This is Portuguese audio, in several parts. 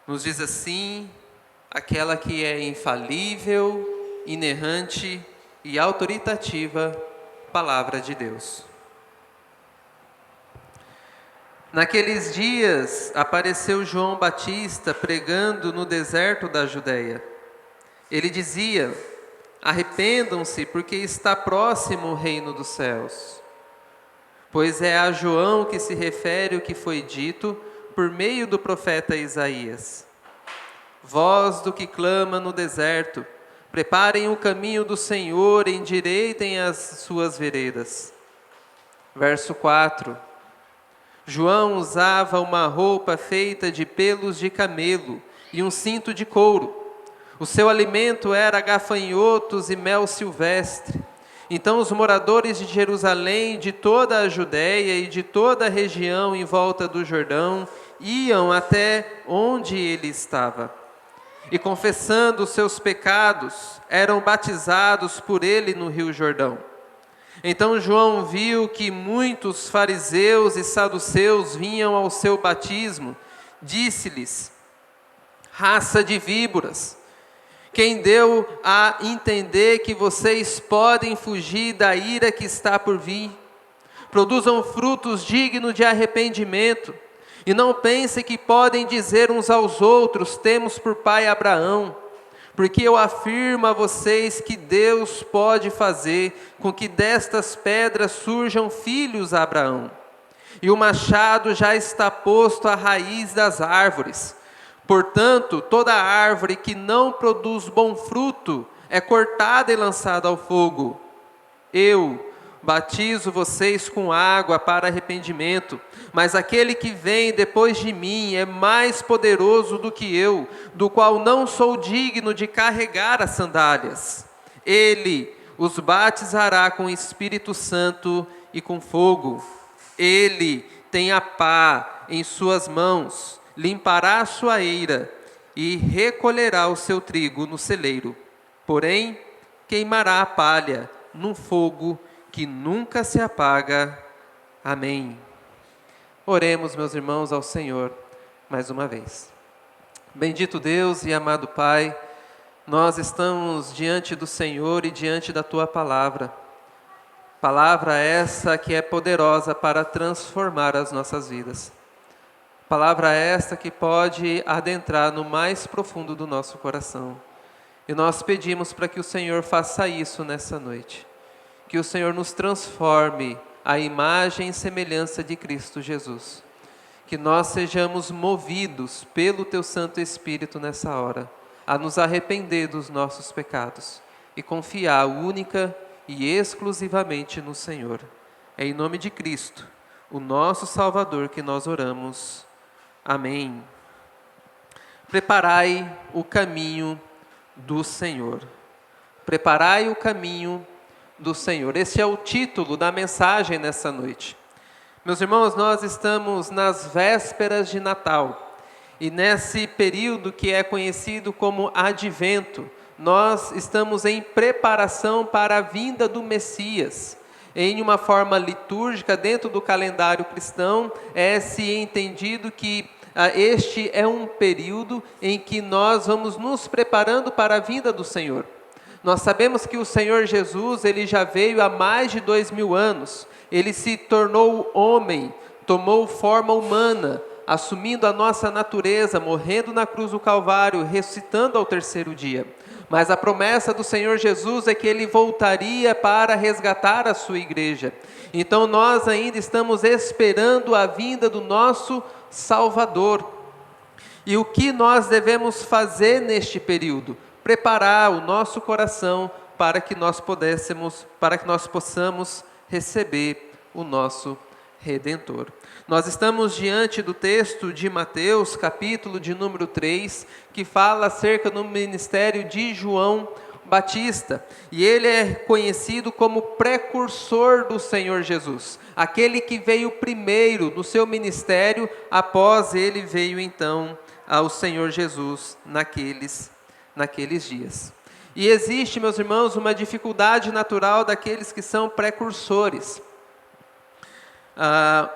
Nos diz assim aquela que é infalível, inerrante e autoritativa Palavra de Deus. Naqueles dias apareceu João Batista pregando no deserto da Judéia. Ele dizia: arrependam-se, porque está próximo o reino dos céus. Pois é a João que se refere o que foi dito por meio do profeta Isaías. Voz do que clama no deserto, preparem o caminho do Senhor, endireitem as suas veredas. Verso 4. João usava uma roupa feita de pelos de camelo e um cinto de couro. O seu alimento era gafanhotos e mel silvestre. Então os moradores de Jerusalém, de toda a Judéia e de toda a região em volta do Jordão, iam até onde ele estava. E confessando os seus pecados, eram batizados por ele no rio Jordão. Então João viu que muitos fariseus e saduceus vinham ao seu batismo. Disse-lhes: raça de víboras, quem deu a entender que vocês podem fugir da ira que está por vir? Produzam frutos dignos de arrependimento, e não pensem que podem dizer uns aos outros: temos por pai Abraão. Porque eu afirmo a vocês que Deus pode fazer com que destas pedras surjam filhos a Abraão. E o machado já está posto à raiz das árvores. Portanto, toda árvore que não produz bom fruto é cortada e lançada ao fogo. Eu batizo vocês com água para arrependimento, mas aquele que vem depois de mim é mais poderoso do que eu, do qual não sou digno de carregar as sandálias. Ele os batizará com o Espírito Santo e com fogo. Ele tem a pá em suas mãos, limpará a sua eira e recolherá o seu trigo no celeiro. Porém, queimará a palha num fogo que nunca se apaga. Amém. Oremos, meus irmãos, ao Senhor mais uma vez. Bendito Deus e amado Pai, nós estamos diante do Senhor e diante da Tua palavra. Palavra essa que é poderosa para transformar as nossas vidas. Palavra esta que pode adentrar no mais profundo do nosso coração. E nós pedimos para que o Senhor faça isso nessa noite. Que o Senhor nos transforme à imagem e semelhança de Cristo Jesus. Que nós sejamos movidos pelo Teu Santo Espírito nessa hora, a nos arrepender dos nossos pecados e confiar única e exclusivamente no Senhor. É em nome de Cristo, o nosso Salvador, que nós oramos. Amém. Preparai o caminho do Senhor. Preparai o caminho do Senhor. Esse é o título da mensagem nessa noite. Meus irmãos, nós estamos nas vésperas de Natal. E nesse período que é conhecido como Advento, nós estamos em preparação para a vinda do Messias. Em uma forma litúrgica, dentro do calendário cristão, é-se entendido que este é um período em que nós vamos nos preparando para a vinda do Senhor. Nós sabemos que o Senhor Jesus, ele já veio há mais de 2000 anos. Ele se tornou homem, tomou forma humana, assumindo a nossa natureza, morrendo na cruz do Calvário, ressuscitando ao terceiro dia. Mas a promessa do Senhor Jesus é que Ele voltaria para resgatar a sua igreja. Então nós ainda estamos esperando a vinda do nosso Salvador. E o que nós devemos fazer neste período? Preparar o nosso coração para que nós possamos receber o nosso Redentor. Nós estamos diante do texto de Mateus, capítulo de número 3, que fala acerca do ministério de João Batista. E ele é conhecido como precursor do Senhor Jesus. Aquele que veio primeiro no seu ministério, após ele veio então ao Senhor Jesus naqueles dias. E existe, meus irmãos, uma dificuldade natural daqueles que são precursores.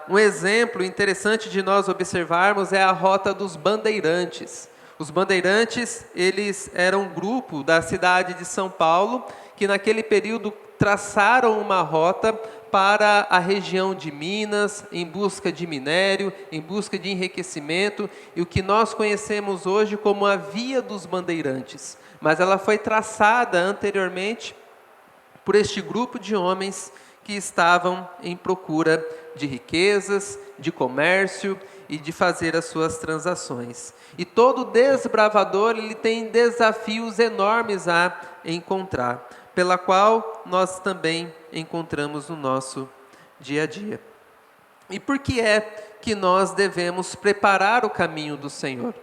Um exemplo interessante de nós observarmos é a rota dos bandeirantes. Os bandeirantes, eles eram um grupo da cidade de São Paulo, que naquele período traçaram uma rota para a região de Minas, em busca de minério, em busca de enriquecimento, e o que nós conhecemos hoje como a Via dos Bandeirantes. Mas ela foi traçada anteriormente por este grupo de homens que estavam em procura de riquezas, de comércio e de fazer as suas transações. E todo desbravador, ele tem desafios enormes a encontrar, pela qual nós também encontramos no nosso dia a dia. E por que é que nós devemos preparar o caminho do Senhor?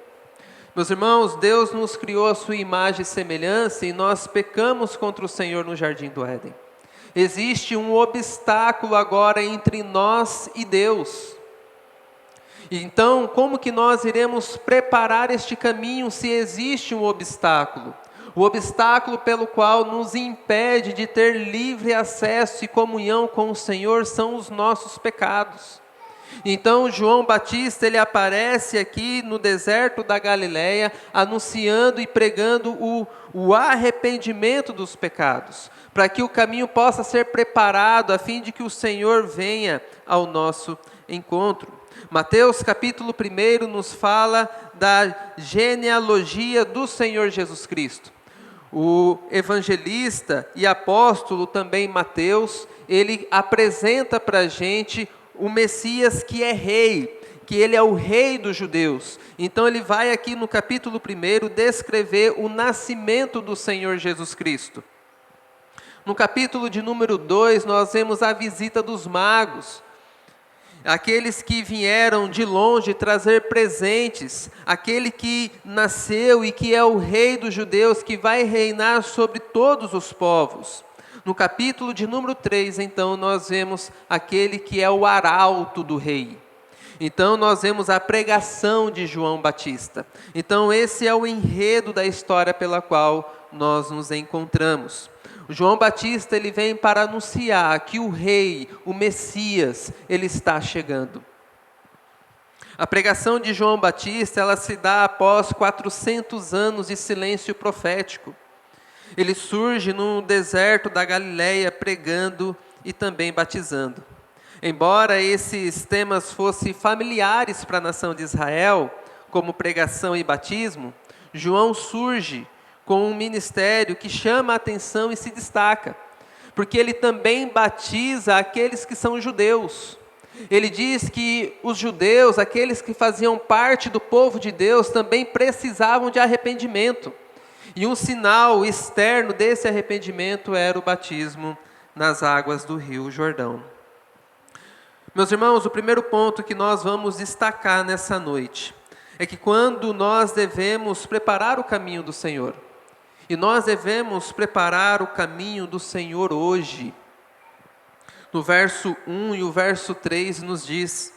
Meus irmãos, Deus nos criou a sua imagem e semelhança e nós pecamos contra o Senhor no jardim do Éden. Existe um obstáculo agora entre nós e Deus. Então, como que nós iremos preparar este caminho se existe um obstáculo? O obstáculo pelo qual nos impede de ter livre acesso e comunhão com o Senhor são os nossos pecados. Então João Batista, ele aparece aqui no deserto da Galileia, anunciando e pregando o arrependimento dos pecados, para que o caminho possa ser preparado, a fim de que o Senhor venha ao nosso encontro. Mateus capítulo 1 nos fala da genealogia do Senhor Jesus Cristo. O evangelista e apóstolo também Mateus, ele apresenta para a gente o Messias que é rei, que ele é o rei dos judeus. Então ele vai aqui no capítulo 1 descrever o nascimento do Senhor Jesus Cristo. No capítulo de número 2 nós vemos a visita dos magos, aqueles que vieram de longe trazer presentes, aquele que nasceu e que é o rei dos judeus, que vai reinar sobre todos os povos. No capítulo de número 3, então, nós vemos aquele que é o arauto do rei. Então, nós vemos a pregação de João Batista. Então, esse é o enredo da história pela qual nós nos encontramos. O João Batista, ele vem para anunciar que o rei, o Messias, ele está chegando. A pregação de João Batista, ela se dá após 400 anos de silêncio profético. Ele surge no deserto da Galileia pregando e também batizando. Embora esses temas fossem familiares para a nação de Israel, como pregação e batismo, João surge com um ministério que chama a atenção e se destaca, porque ele também batiza aqueles que são judeus. Ele diz que os judeus, aqueles que faziam parte do povo de Deus, também precisavam de arrependimento. E um sinal externo desse arrependimento era o batismo nas águas do Rio Jordão. Meus irmãos, o primeiro ponto que nós vamos destacar nessa noite é que quando nós devemos preparar o caminho do Senhor, e nós devemos preparar o caminho do Senhor hoje, no verso 1 e o verso 3 nos diz: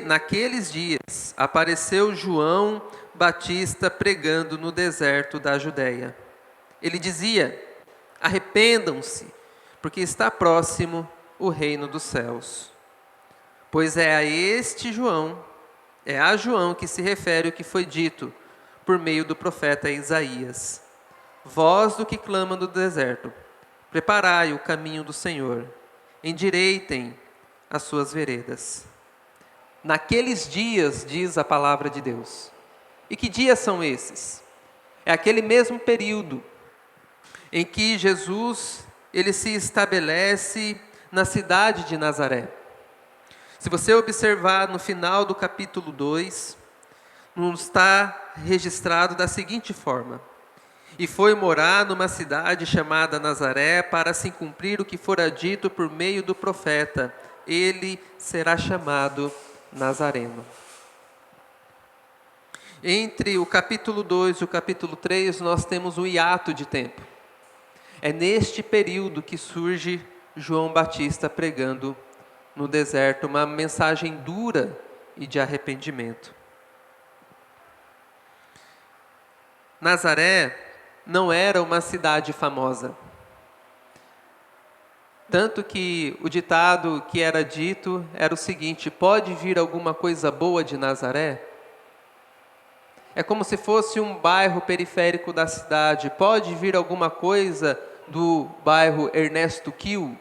naqueles dias apareceu João Batista pregando no deserto da Judeia. Ele dizia: arrependam-se, porque está próximo o reino dos céus. Pois é a este João, é a João que se refere o que foi dito por meio do profeta Isaías: voz do que clama no deserto, preparai o caminho do Senhor, endireitem as suas veredas. Naqueles dias, diz a palavra de Deus. E que dias são esses? É aquele mesmo período em que Jesus, ele se estabelece na cidade de Nazaré. Se você observar no final do capítulo 2, nos está registrado da seguinte forma: e foi morar numa cidade chamada Nazaré, para se cumprir o que fora dito por meio do profeta: ele será chamado Nazareno. Entre o capítulo 2 e o capítulo 3, nós temos um hiato de tempo. É neste período que surge João Batista pregando no deserto uma mensagem dura e de arrependimento. Nazaré não era uma cidade famosa. Tanto que o ditado que era dito era o seguinte: pode vir alguma coisa boa de Nazaré? É como se fosse um bairro periférico da cidade. Pode vir alguma coisa do bairro Ernesto Kiel?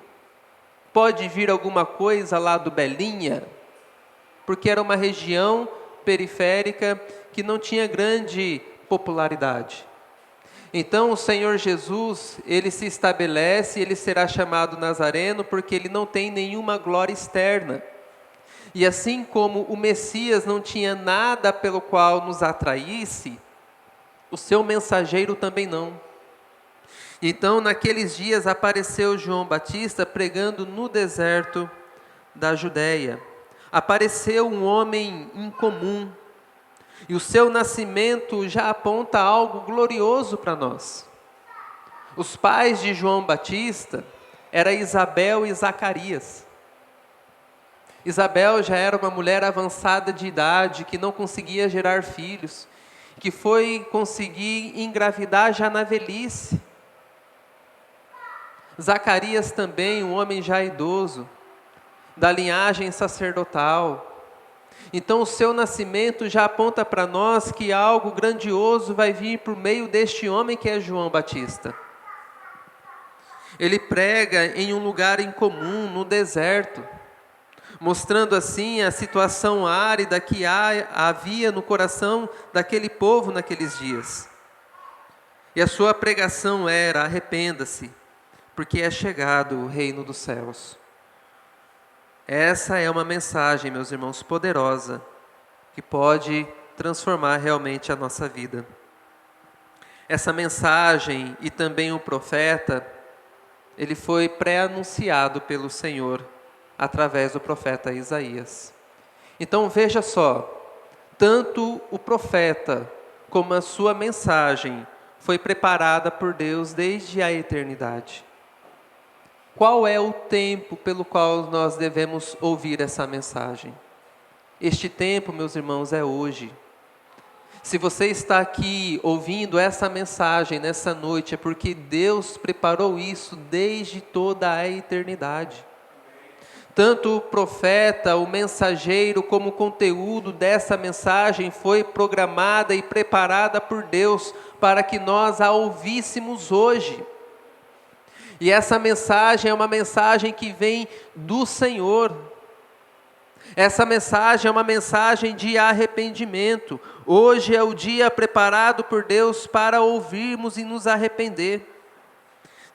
Pode vir alguma coisa lá do Belinha? Porque era uma região periférica que não tinha grande popularidade. Então o Senhor Jesus, ele se estabelece, ele será chamado Nazareno porque ele não tem nenhuma glória externa. E assim como o Messias não tinha nada pelo qual nos atraísse, o seu mensageiro também não. Então naqueles dias apareceu João Batista pregando no deserto da Judéia. Apareceu um homem incomum, e o seu nascimento já aponta algo glorioso para nós. Os pais de João Batista eram Isabel e Zacarias. Isabel já era uma mulher avançada de idade, que não conseguia gerar filhos, que foi conseguir engravidar já na velhice. Zacarias também, um homem já idoso, da linhagem sacerdotal. Então o seu nascimento já aponta para nós que algo grandioso vai vir por meio deste homem que é João Batista. Ele prega em um lugar incomum, no deserto, mostrando assim a situação árida que havia no coração daquele povo naqueles dias. E a sua pregação era: arrependa-se, porque é chegado o reino dos céus. Essa é uma mensagem, meus irmãos, poderosa, que pode transformar realmente a nossa vida. Essa mensagem e também o profeta, ele foi pré-anunciado pelo Senhor através do profeta Isaías. Então veja só, tanto o profeta como a sua mensagem foi preparada por Deus desde a eternidade. Qual é o tempo pelo qual nós devemos ouvir essa mensagem? Este tempo, meus irmãos, é hoje. Se você está aqui ouvindo essa mensagem nessa noite, é porque Deus preparou isso desde toda a eternidade. Tanto o profeta, o mensageiro, como o conteúdo dessa mensagem foi programada e preparada por Deus para que nós a ouvíssemos hoje. E essa mensagem é uma mensagem que vem do Senhor. Essa mensagem é uma mensagem de arrependimento. Hoje é o dia preparado por Deus para ouvirmos e nos arrepender.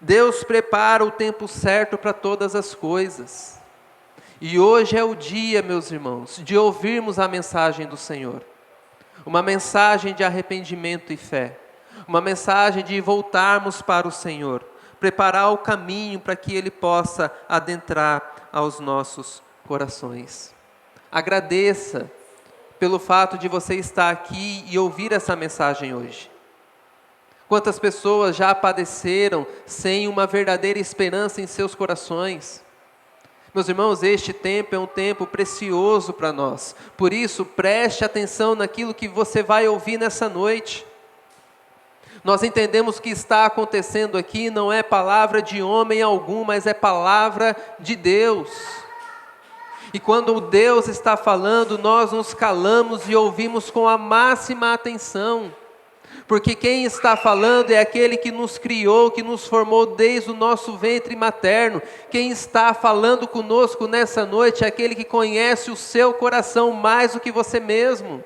Deus prepara o tempo certo para todas as coisas. E hoje é o dia, meus irmãos, de ouvirmos a mensagem do Senhor. Uma mensagem de arrependimento e fé. Uma mensagem de voltarmos para o Senhor. Preparar o caminho para que Ele possa adentrar aos nossos corações. Agradeça pelo fato de você estar aqui e ouvir essa mensagem hoje. Quantas pessoas já padeceram sem uma verdadeira esperança em seus corações? Meus irmãos, este tempo é um tempo precioso para nós. Por isso, preste atenção naquilo que você vai ouvir nessa noite. Nós entendemos que está acontecendo aqui não é palavra de homem algum, mas é palavra de Deus. E quando Deus está falando, nós nos calamos e ouvimos com a máxima atenção. Porque quem está falando é aquele que nos criou, que nos formou desde o nosso ventre materno. Quem está falando conosco nessa noite é aquele que conhece o seu coração mais do que você mesmo.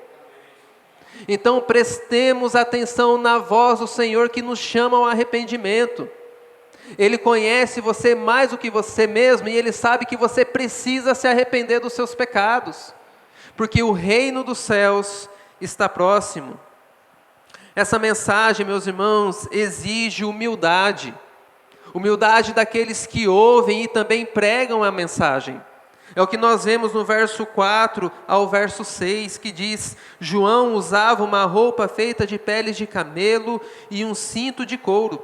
Então prestemos atenção na voz do Senhor que nos chama ao arrependimento. Ele conhece você mais do que você mesmo e Ele sabe que você precisa se arrepender dos seus pecados. Porque o reino dos céus está próximo. Essa mensagem, meus irmãos, exige humildade. Humildade daqueles que ouvem e também pregam a mensagem. É o que nós vemos no verso 4 ao verso 6, que diz: João usava uma roupa feita de peles de camelo e um cinto de couro.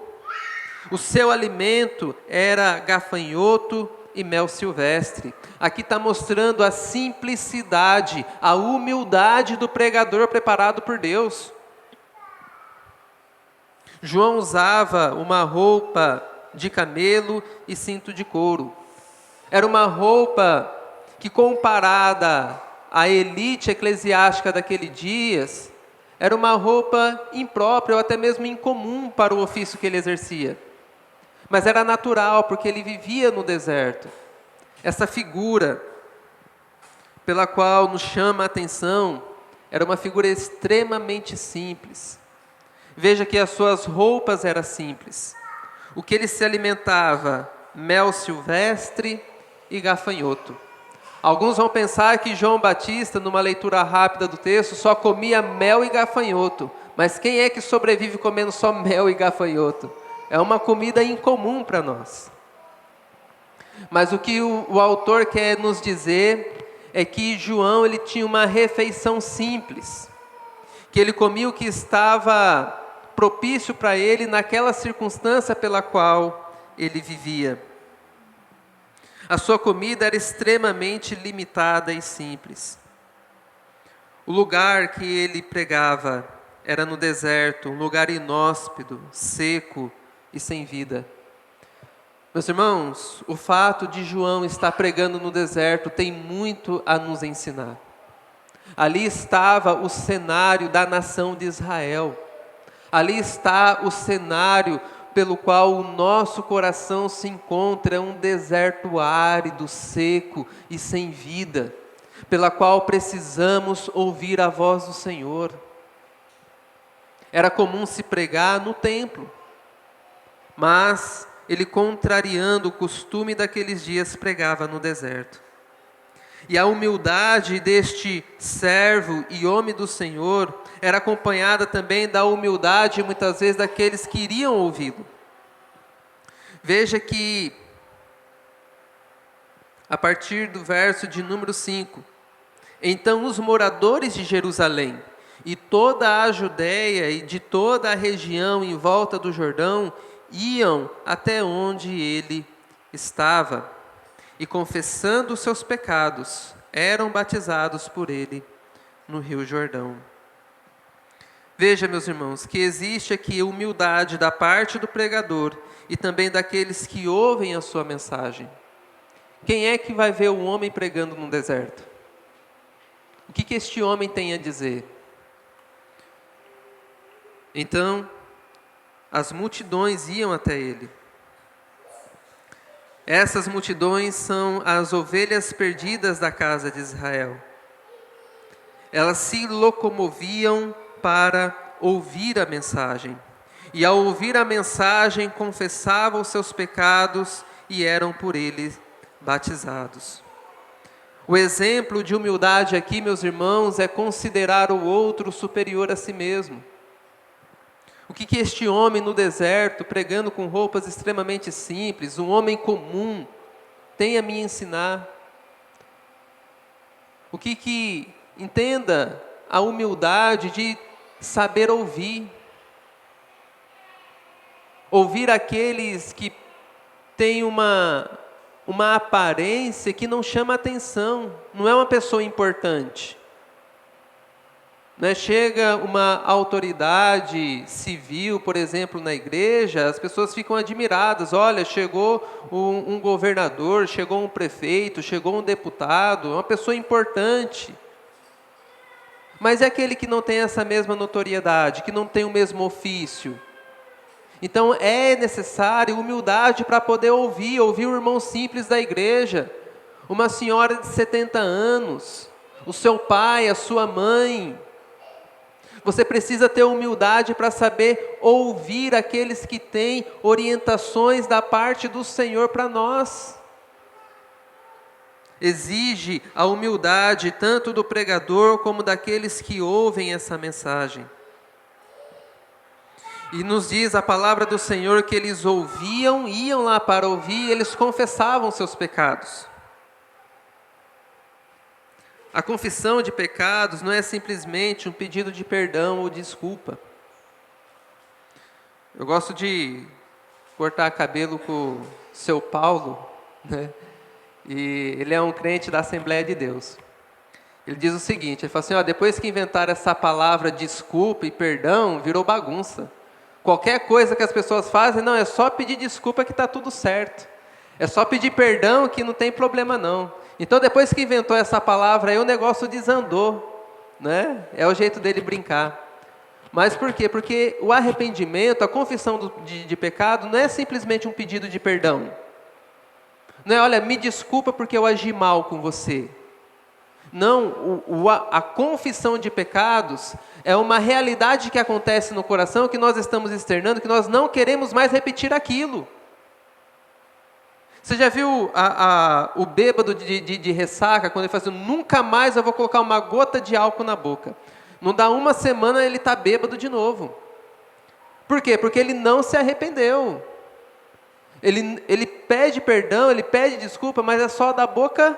O seu alimento era gafanhoto e mel silvestre. Aqui está mostrando a simplicidade, a humildade do pregador preparado por Deus. João usava uma roupa de camelo e cinto de couro. Era uma roupa que, comparada à elite eclesiástica daqueles dias, Era uma roupa imprópria ou até mesmo incomum para o ofício que ele exercia. Mas era natural, porque ele vivia no deserto. Essa figura pela qual nos chama a atenção era uma figura extremamente simples. Veja que as suas roupas eram simples. O que ele se alimentava? Mel silvestre e gafanhoto. Alguns vão pensar que João Batista, numa leitura rápida do texto, só comia mel e gafanhoto. Mas quem é que sobrevive comendo só mel e gafanhoto? É uma comida incomum para nós. Mas o que o autor quer nos dizer é que João ele tinha uma refeição simples. Que ele comia o que estava propício para ele naquela circunstância pela qual ele vivia. A sua comida era extremamente limitada e simples. O lugar que ele pregava era no deserto, um lugar inóspito, seco e sem vida. Meus irmãos, o fato de João estar pregando no deserto tem muito a nos ensinar. Ali estava o cenário da nação de Israel. Ali está o cenário pelo qual o nosso coração se encontra, um deserto árido, seco e sem vida, pela qual precisamos ouvir a voz do Senhor. Era comum se pregar no templo, mas ele, contrariando o costume daqueles dias, pregava no deserto. E a humildade deste servo e homem do Senhor era acompanhada também da humildade, muitas vezes, daqueles que iriam ouvi-lo. Veja que, a partir do verso de número 5, então os moradores de Jerusalém e toda a Judéia e de toda a região em volta do Jordão iam até onde ele estava e, confessando os seus pecados, eram batizados por ele no Rio Jordão. Veja, meus irmãos, que existe aqui humildade da parte do pregador e também daqueles que ouvem a sua mensagem. Quem é que vai ver o homem pregando no deserto? O que este homem tem a dizer? Então, as multidões iam até ele. Essas multidões são as ovelhas perdidas da casa de Israel. Elas se locomoviam para ouvir a mensagem. E ao ouvir a mensagem, confessavam os seus pecados e eram por ele batizados. O exemplo de humildade aqui, meus irmãos, é considerar o outro superior a si mesmo. O que este homem no deserto, pregando com roupas extremamente simples, um homem comum, tem a me ensinar? Entenda a humildade de saber ouvir. Ouvir aqueles que têm uma aparência que não chama atenção, não é uma pessoa importante. Chega uma autoridade civil, por exemplo, na igreja, as pessoas ficam admiradas. Olha, chegou um governador, chegou um prefeito, chegou um deputado, uma pessoa importante. Mas é aquele que não tem essa mesma notoriedade, que não tem o mesmo ofício. Então é necessário humildade para poder ouvir o irmão simples da igreja, uma senhora de 70 anos, o seu pai, a sua mãe. Você precisa ter humildade para saber ouvir aqueles que têm orientações da parte do Senhor para nós. Exige a humildade tanto do pregador como daqueles que ouvem essa mensagem. E nos diz a palavra do Senhor que eles ouviam, iam lá para ouvir, e eles confessavam seus pecados. A confissão de pecados não é simplesmente um pedido de perdão ou desculpa. Eu gosto de cortar cabelo com o seu Paulo, né? E ele é um crente da Assembleia de Deus. Ele diz o seguinte, ele fala assim, depois que inventaram essa palavra desculpa e perdão, virou bagunça. Qualquer coisa que as pessoas fazem, não, é só pedir desculpa que está tudo certo. É só pedir perdão que não tem problema não. Então depois que inventou essa palavra aí, o negócio desandou, né? É o jeito dele brincar. Mas por quê? Porque o arrependimento, a confissão de pecado, não é simplesmente um pedido de perdão. Não é, olha, me desculpa porque eu agi mal com você. Não, a confissão de pecados é uma realidade que acontece no coração, que nós estamos externando, que nós não queremos mais repetir aquilo. Você já viu o bêbado de ressaca, quando ele fala assim, nunca mais eu vou colocar uma gota de álcool na boca. Não dá uma semana, ele está bêbado de novo. Por quê? Porque ele não se arrependeu. Ele pede perdão, ele pede desculpa, mas é só da boca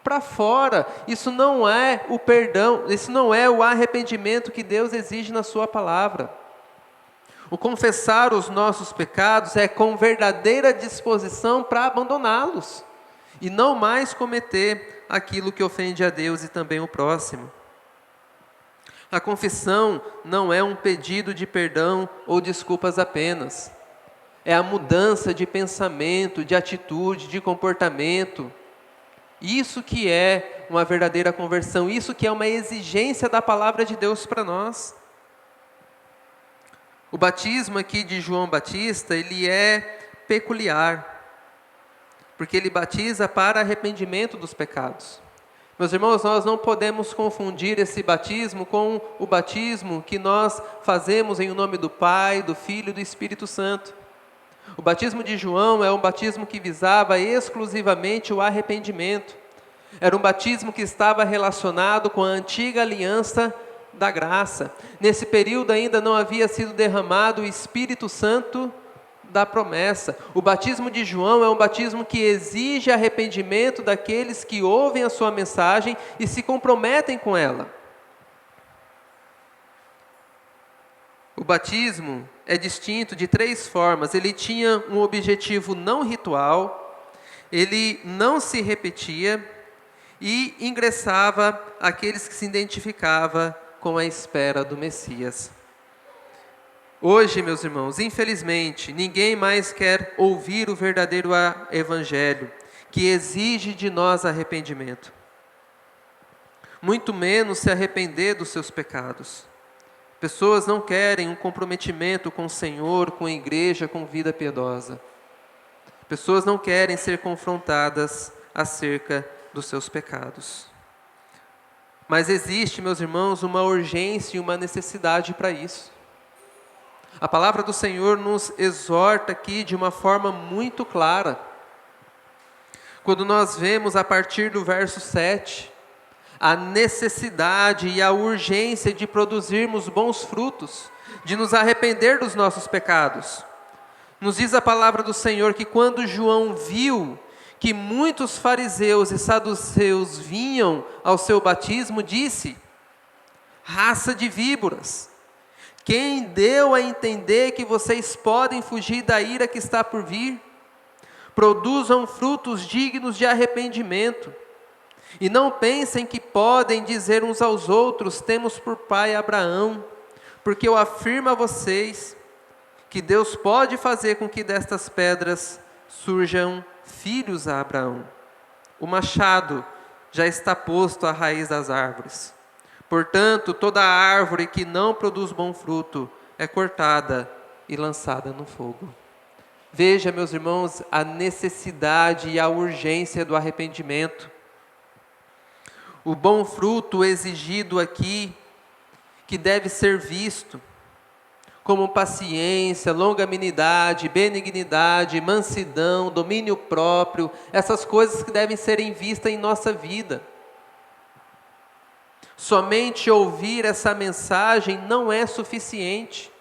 para fora. Isso não é o perdão, isso não é o arrependimento que Deus exige na sua palavra. O confessar os nossos pecados é com verdadeira disposição para abandoná-los e não mais cometer aquilo que ofende a Deus e também o próximo. A confissão não é um pedido de perdão ou desculpas apenas. É a mudança de pensamento, de atitude, de comportamento. Isso que é uma verdadeira conversão, isso que é uma exigência da palavra de Deus para nós. O batismo aqui de João Batista, ele é peculiar, porque ele batiza para arrependimento dos pecados. Meus irmãos, nós não podemos confundir esse batismo com o batismo que nós fazemos em nome do Pai, do Filho e do Espírito Santo. O batismo de João é um batismo que visava exclusivamente o arrependimento. Era um batismo que estava relacionado com a antiga aliança da graça. Nesse período ainda não havia sido derramado o Espírito Santo da promessa. O batismo de João é um batismo que exige arrependimento daqueles que ouvem a sua mensagem e se comprometem com ela. O batismo é distinto de 3 formas. Ele tinha um objetivo não ritual, ele não se repetia e ingressava aqueles que se identificavam com a espera do Messias. Hoje, meus irmãos, infelizmente, ninguém mais quer ouvir o verdadeiro evangelho, que exige de nós arrependimento. Muito menos se arrepender dos seus pecados. Pessoas não querem um comprometimento com o Senhor, com a igreja, com vida piedosa. Pessoas não querem ser confrontadas acerca dos seus pecados. Mas existe, meus irmãos, uma urgência e uma necessidade para isso. A palavra do Senhor nos exorta aqui de uma forma muito clara. Quando nós vemos a partir do verso 7, a necessidade e a urgência de produzirmos bons frutos, de nos arrepender dos nossos pecados. Nos diz a palavra do Senhor que quando João viu que muitos fariseus e saduceus vinham ao seu batismo, disse: raça de víboras, quem deu a entender que vocês podem fugir da ira que está por vir? Produzam frutos dignos de arrependimento. E não pensem que podem dizer uns aos outros: temos por pai Abraão, porque eu afirmo a vocês que Deus pode fazer com que destas pedras surjam filhos a Abraão. O machado já está posto à raiz das árvores. Portanto, toda árvore que não produz bom fruto é cortada e lançada no fogo. Veja, meus irmãos, a necessidade e a urgência do arrependimento. O bom fruto exigido aqui, que deve ser visto como paciência, longanimidade, benignidade, mansidão, domínio próprio, essas coisas que devem ser vistas em nossa vida. Somente ouvir essa mensagem não é suficiente.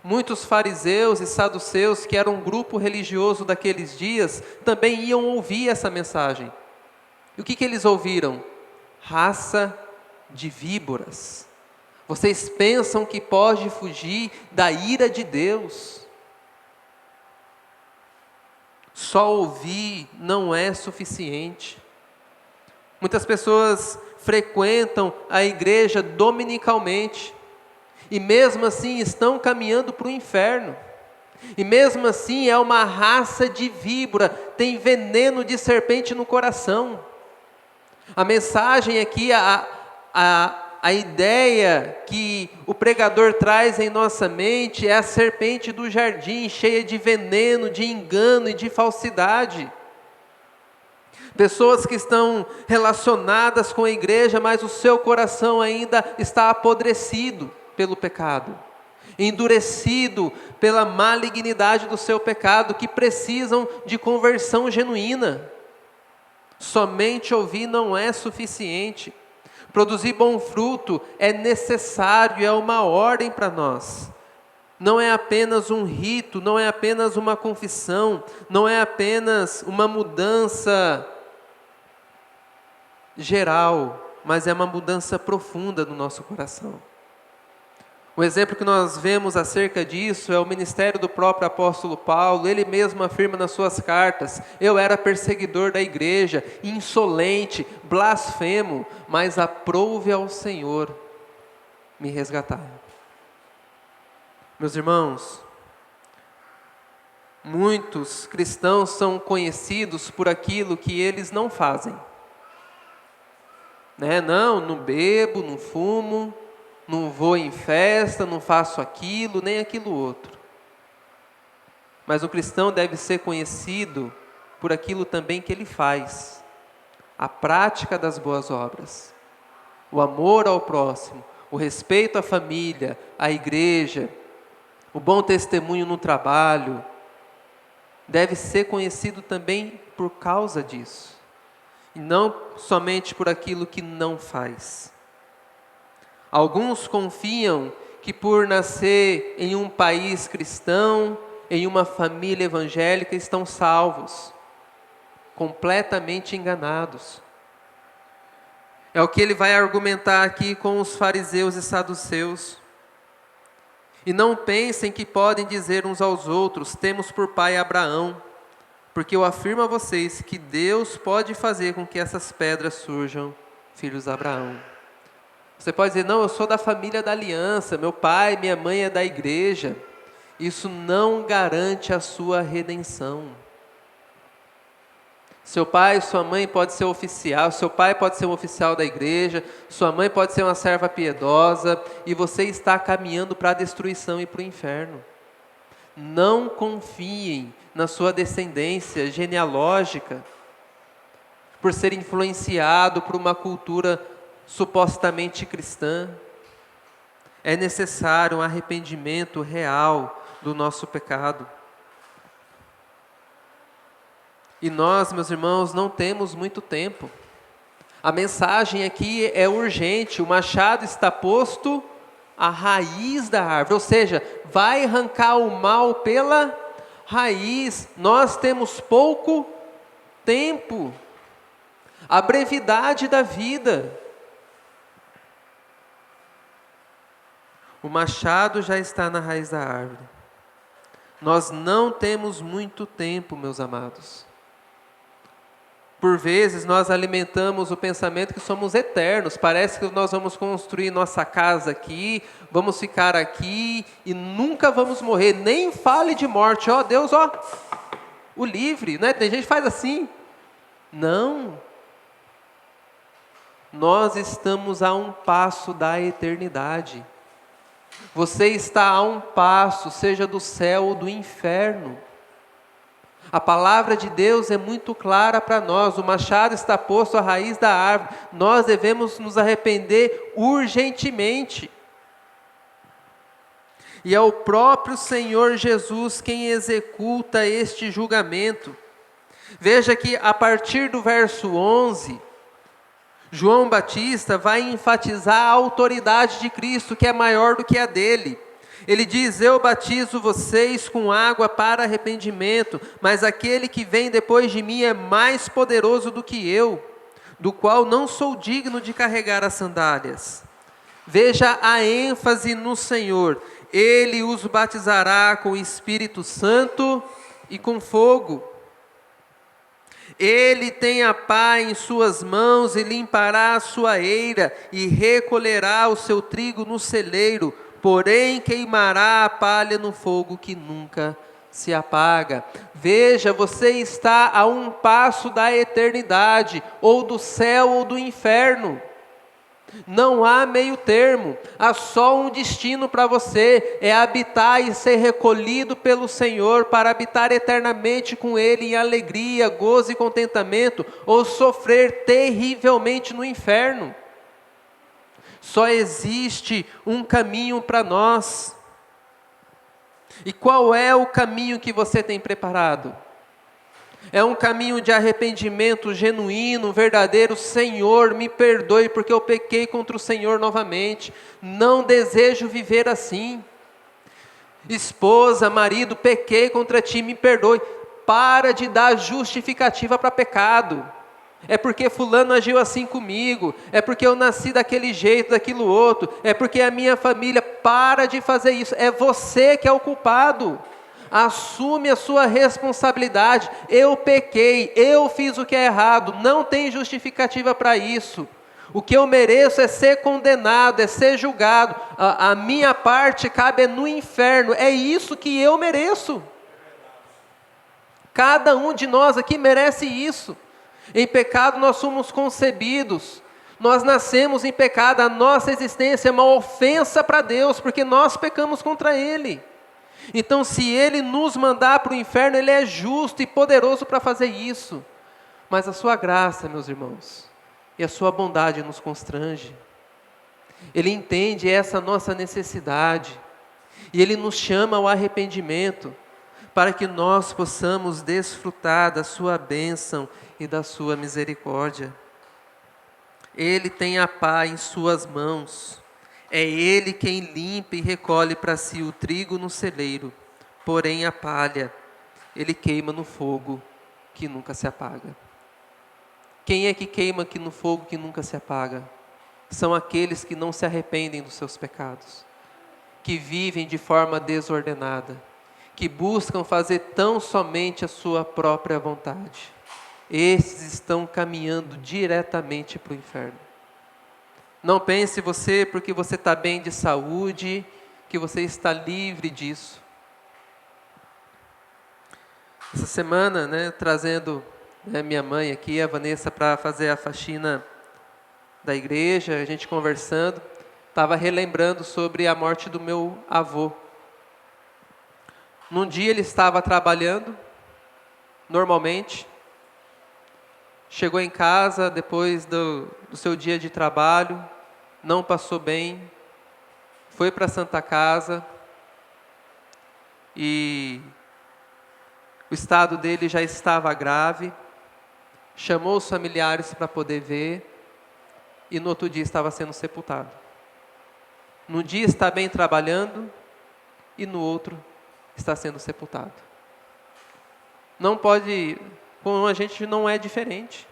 Muitos fariseus e saduceus, que eram um grupo religioso daqueles dias, também iam ouvir essa mensagem. E o que eles ouviram? Raça de víboras. Vocês pensam que pode fugir da ira de Deus? Só ouvir não é suficiente. Muitas pessoas frequentam a igreja dominicalmente e mesmo assim estão caminhando para o inferno. E mesmo assim é uma raça de víbora, tem veneno de serpente no coração. A mensagem aqui, a A ideia que o pregador traz em nossa mente é a serpente do jardim, cheia de veneno, de engano e de falsidade. Pessoas que estão relacionadas com a igreja, mas o seu coração ainda está apodrecido pelo pecado, endurecido pela malignidade do seu pecado, que precisam de conversão genuína. Somente ouvir não é suficiente. Produzir bom fruto é necessário, é uma ordem para nós. Não é apenas um rito, não é apenas uma confissão, não é apenas uma mudança geral, mas é uma mudança profunda no nosso coração. O exemplo que nós vemos acerca disso é o ministério do próprio apóstolo Paulo. Ele mesmo afirma nas suas cartas: eu era perseguidor da igreja, insolente, blasfemo, mas aprouve ao Senhor me resgatar. Meus irmãos, muitos cristãos são conhecidos por aquilo que eles não fazem. Não bebo, não fumo, não vou em festa, não faço aquilo, nem aquilo outro. Mas o cristão deve ser conhecido por aquilo também que ele faz. A prática das boas obras, o amor ao próximo, o respeito à família, à igreja, o bom testemunho no trabalho, deve ser conhecido também por causa disso. E não somente por aquilo que não faz. Alguns confiam que por nascer em um país cristão, em uma família evangélica, estão salvos. Completamente enganados. É o que ele vai argumentar aqui com os fariseus e saduceus. E não pensem que podem dizer uns aos outros: temos por pai Abraão, porque eu afirmo a vocês que Deus pode fazer com que essas pedras surjam filhos de Abraão. Você pode dizer: não, eu sou da família da aliança, meu pai, minha mãe é da igreja. Isso não garante a sua redenção. Seu pai e sua mãe pode ser oficial, seu pai pode ser um oficial da igreja, sua mãe pode ser uma serva piedosa, e você está caminhando para a destruição e para o inferno. Não confiem na sua descendência genealógica, por ser influenciado por uma cultura supostamente cristã. É necessário um arrependimento real do nosso pecado. E nós, meus irmãos, não temos muito tempo. A mensagem aqui é urgente. O machado está posto à raiz da árvore, ou seja, vai arrancar o mal pela raiz. Nós temos pouco tempo. A brevidade da vida. O machado já está na raiz da árvore. Nós não temos muito tempo, meus amados. Por vezes nós alimentamos o pensamento que somos eternos. Parece que nós vamos construir nossa casa aqui, vamos ficar aqui e nunca vamos morrer. Nem fale de morte. Ó Deus, o livre, né? Tem gente que faz assim. Não. Nós estamos a um passo da eternidade. Você está a um passo, seja do céu ou do inferno. A palavra de Deus é muito clara para nós. O machado está posto à raiz da árvore. Nós devemos nos arrepender urgentemente. E é o próprio Senhor Jesus quem executa este julgamento. Veja que a partir do verso 11, João Batista vai enfatizar a autoridade de Cristo, que é maior do que a dele. Ele diz: eu batizo vocês com água para arrependimento, mas aquele que vem depois de mim é mais poderoso do que eu, do qual não sou digno de carregar as sandálias. Veja a ênfase no Senhor. Ele os batizará com o Espírito Santo e com fogo. Ele tem a pá em suas mãos e limpará a sua eira e recolherá o seu trigo no celeiro, porém queimará a palha no fogo que nunca se apaga. Veja, você está a um passo da eternidade, ou do céu ou do inferno. Não há meio termo, há só um destino para você, é habitar e ser recolhido pelo Senhor, para habitar eternamente com Ele em alegria, gozo e contentamento, ou sofrer terrivelmente no inferno. Só existe um caminho para nós. E qual é o caminho que você tem preparado? É um caminho de arrependimento genuíno, verdadeiro. Senhor, me perdoe porque eu pequei contra o Senhor novamente. Não desejo viver assim. Esposa, marido, pequei contra ti, me perdoe. Para de dar justificativa para pecado. É porque fulano agiu assim comigo. É porque eu nasci daquele jeito, daquilo outro. É porque a minha família. Para de fazer isso. É você que é o culpado. Assume a sua responsabilidade. Eu pequei, eu fiz o que é errado, não tem justificativa para isso. O que eu mereço é ser condenado, é ser julgado. A minha parte cabe no inferno, é isso que eu mereço. Cada um de nós aqui merece isso. Em pecado nós somos concebidos, nós nascemos em pecado, a nossa existência é uma ofensa para Deus, porque nós pecamos contra Ele. Então, se Ele nos mandar para o inferno, Ele é justo e poderoso para fazer isso. Mas a sua graça, meus irmãos, e a sua bondade nos constrange. Ele entende essa nossa necessidade. E Ele nos chama ao arrependimento, para que nós possamos desfrutar da sua bênção e da sua misericórdia. Ele tem a pá em suas mãos. É Ele quem limpa e recolhe para si o trigo no celeiro, porém a palha Ele queima no fogo que nunca se apaga. Quem é que queima aqui no fogo que nunca se apaga? São aqueles que não se arrependem dos seus pecados, que vivem de forma desordenada, que buscam fazer tão somente a sua própria vontade. Esses estão caminhando diretamente para o inferno. Não pense você, porque você está bem de saúde, que você está livre disso. Essa semana, trazendo minha mãe aqui, a Vanessa, para fazer a faxina da igreja, a gente conversando, estava relembrando sobre a morte do meu avô. Num dia ele estava trabalhando, normalmente, chegou em casa depois do seu dia de trabalho, não passou bem, foi para a Santa Casa e o estado dele já estava grave, chamou os familiares para poder ver e no outro dia estava sendo sepultado. Num dia está bem trabalhando e no outro está sendo sepultado. Não pode, com a gente não é diferente.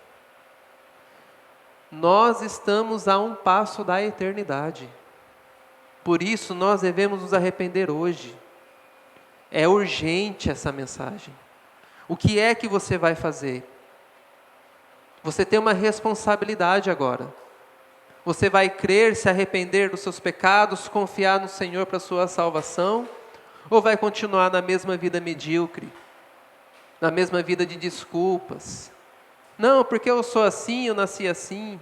Nós estamos a um passo da eternidade. Por isso nós devemos nos arrepender hoje. É urgente essa mensagem. O que é que você vai fazer? Você tem uma responsabilidade agora. Você vai crer, se arrepender dos seus pecados, confiar no Senhor para a sua salvação? Ou vai continuar na mesma vida medíocre? Na mesma vida de desculpas? Não, porque eu sou assim, eu nasci assim.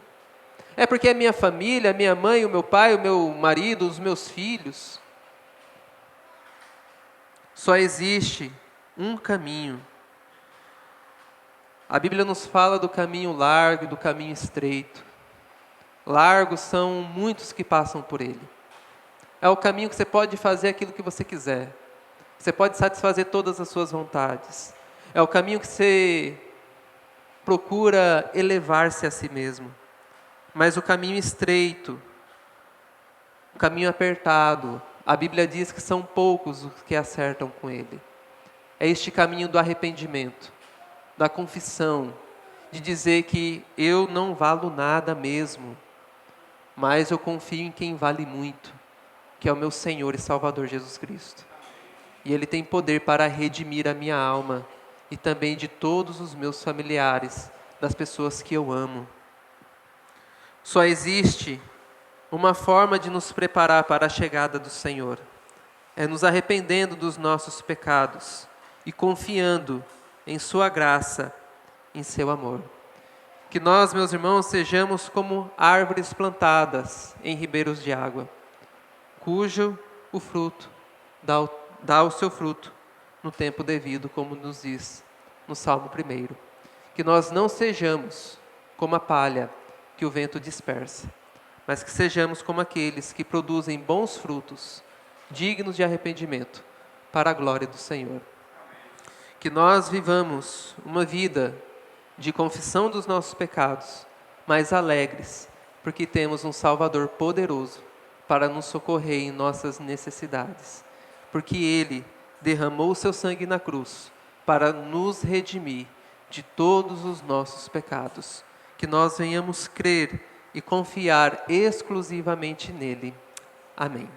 É porque é minha família, a minha mãe, o meu pai, o meu marido, os meus filhos. Só existe um caminho. A Bíblia nos fala do caminho largo e do caminho estreito. Largos são muitos que passam por ele. É o caminho que você pode fazer aquilo que você quiser. Você pode satisfazer todas as suas vontades. É o caminho que você procura elevar-se a si mesmo. Mas o caminho estreito, o caminho apertado, a Bíblia diz que são poucos os que acertam com ele. É este caminho do arrependimento, da confissão, de dizer que eu não valo nada mesmo, mas eu confio em quem vale muito, que é o meu Senhor e Salvador Jesus Cristo. E Ele tem poder para redimir a minha alma e também de todos os meus familiares, das pessoas que eu amo. Só existe uma forma de nos preparar para a chegada do Senhor. É nos arrependendo dos nossos pecados e confiando em sua graça, em seu amor. Que nós, meus irmãos, sejamos como árvores plantadas em ribeiros de água, cujo o fruto dá o seu fruto no tempo devido, como nos diz no Salmo 1. Que nós não sejamos como a palha que o vento dispersa, mas que sejamos como aqueles que produzem bons frutos, dignos de arrependimento, para a glória do Senhor. Que nós vivamos uma vida de confissão dos nossos pecados, mas alegres, porque temos um Salvador poderoso para nos socorrer em nossas necessidades, porque Ele derramou o seu sangue na cruz para nos redimir de todos os nossos pecados. Que nós venhamos crer e confiar exclusivamente nele. Amém.